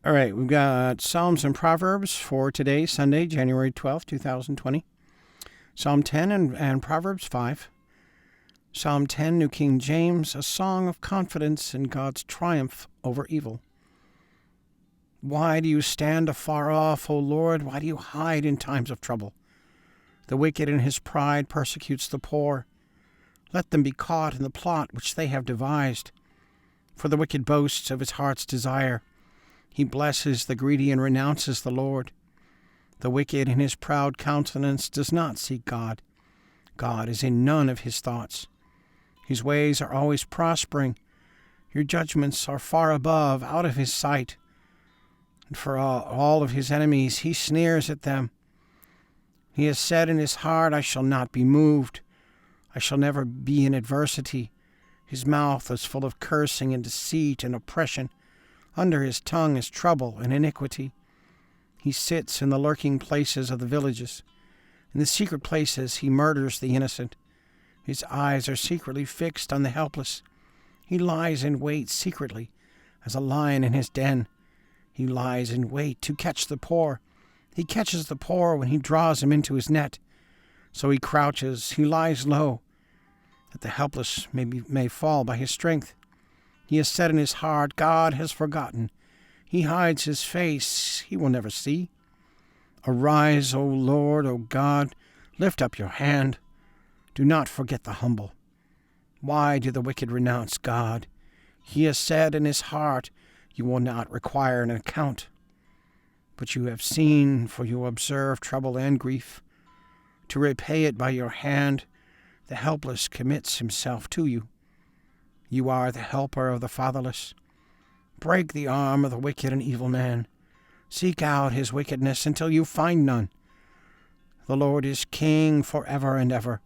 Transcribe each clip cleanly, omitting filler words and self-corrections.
All right, we've got Psalms and Proverbs for today, Sunday, January 12th, 2020. Psalm 10 and Proverbs 5. Psalm 10, New King James, a song of confidence in God's triumph over evil. Why do you stand afar off, O Lord? Why do you hide in times of trouble? The wicked in his pride persecutes the poor. Let them be caught in the plot which they have devised. For the wicked boasts of his heart's desire. He blesses the greedy and renounces the Lord. The wicked in his proud countenance does not seek God. God is in none of his thoughts. His ways are always prospering. Your judgments are far above, out of his sight. And for all of his enemies, he sneers at them. He has said in his heart, I shall not be moved. I shall never be in adversity. His mouth is full of cursing and deceit and oppression. Under his tongue is trouble and iniquity. He sits in the lurking places of the villages. In the secret places he murders the innocent. His eyes are secretly fixed on the helpless. He lies in wait secretly, as a lion in his den. He lies in wait to catch the poor. He catches the poor when he draws him into his net. So he crouches, he lies low, that the helpless may fall by his strength. He has said in his heart, God has forgotten. He hides his face, he will never see. Arise, O Lord, O God, lift up your hand. Do not forget the humble. Why do the wicked renounce God? He has said in his heart, you will not require an account. But you have seen, for you observe trouble and grief. To repay it by your hand, the helpless commits himself to you. You are the helper of the fatherless. Break the arm of the wicked and evil man. Seek out his wickedness until you find none. The Lord is king forever and ever.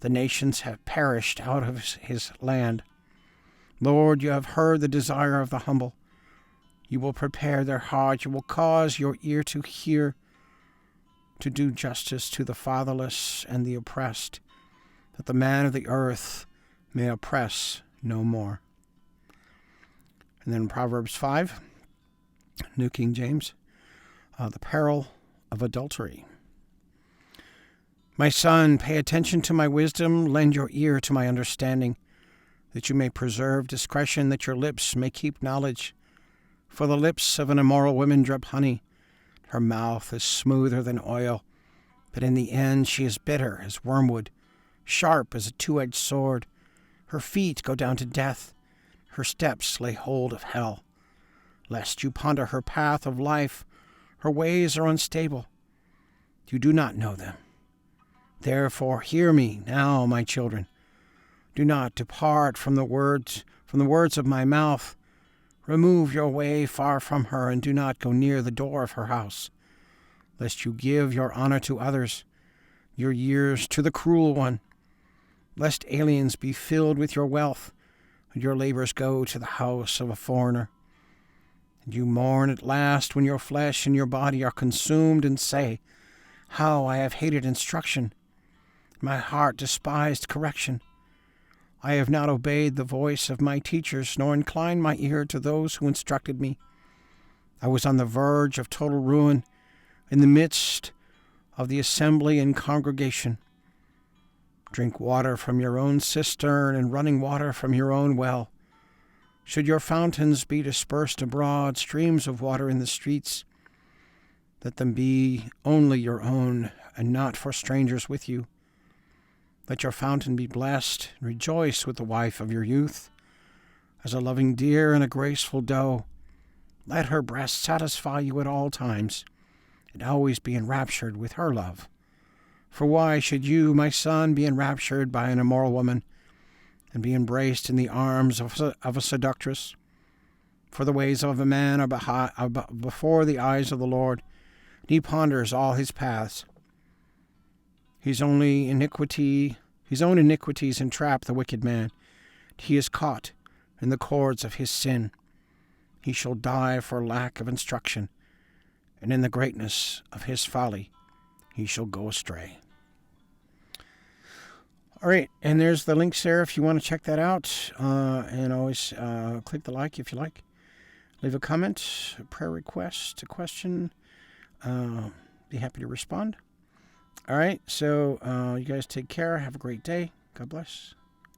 The nations have perished out of his land. Lord, you have heard the desire of the humble. You will prepare their heart. You will cause your ear to hear, to do justice to the fatherless and the oppressed, that the man of the earth may oppress no more. And then Proverbs 5, New King James, the peril of adultery. My son, pay attention to my wisdom, lend your ear to my understanding, that you may preserve discretion, that your lips may keep knowledge. For the lips of an immoral woman drip honey. Her mouth is smoother than oil, but in the end she is bitter as wormwood, sharp as a two-edged sword. Her feet go down to death. Her steps lay hold of hell. Lest you ponder her path of life, her ways are unstable. You do not know them. Therefore hear me now, my children. Do not depart from the words of my mouth. Remove your way far from her, and do not go near the door of her house, lest you give your honor to others, your years to the cruel one. Lest aliens be filled with your wealth, and your labors go to the house of a foreigner. And you mourn at last when your flesh and your body are consumed, and say, how I have hated instruction. My heart despised correction. I have not obeyed the voice of my teachers, nor inclined my ear to those who instructed me. I was on the verge of total ruin, in the midst of the assembly and congregation. Drink water from your own cistern and running water from your own well. Should your fountains be dispersed abroad, streams of water in the streets, let them be only your own and not for strangers with you. Let your fountain be blessed, and rejoice with the wife of your youth, as a loving deer and a graceful doe. Let her breast satisfy you at all times, and always be enraptured with her love. For why should you, my son, be enraptured by an immoral woman, and be embraced in the arms of a seductress? For the ways of a man are before the eyes of the Lord, and he ponders all his paths. His own iniquities entrap the wicked man. He is caught in the cords of his sin. He shall die for lack of instruction, and in the greatness of his folly he shall go astray. All right, and there's the links there if you want to check that out. And always click the like if you like. Leave a comment, a prayer request, a question. Be happy to respond. All right, so you guys take care. Have a great day. God bless.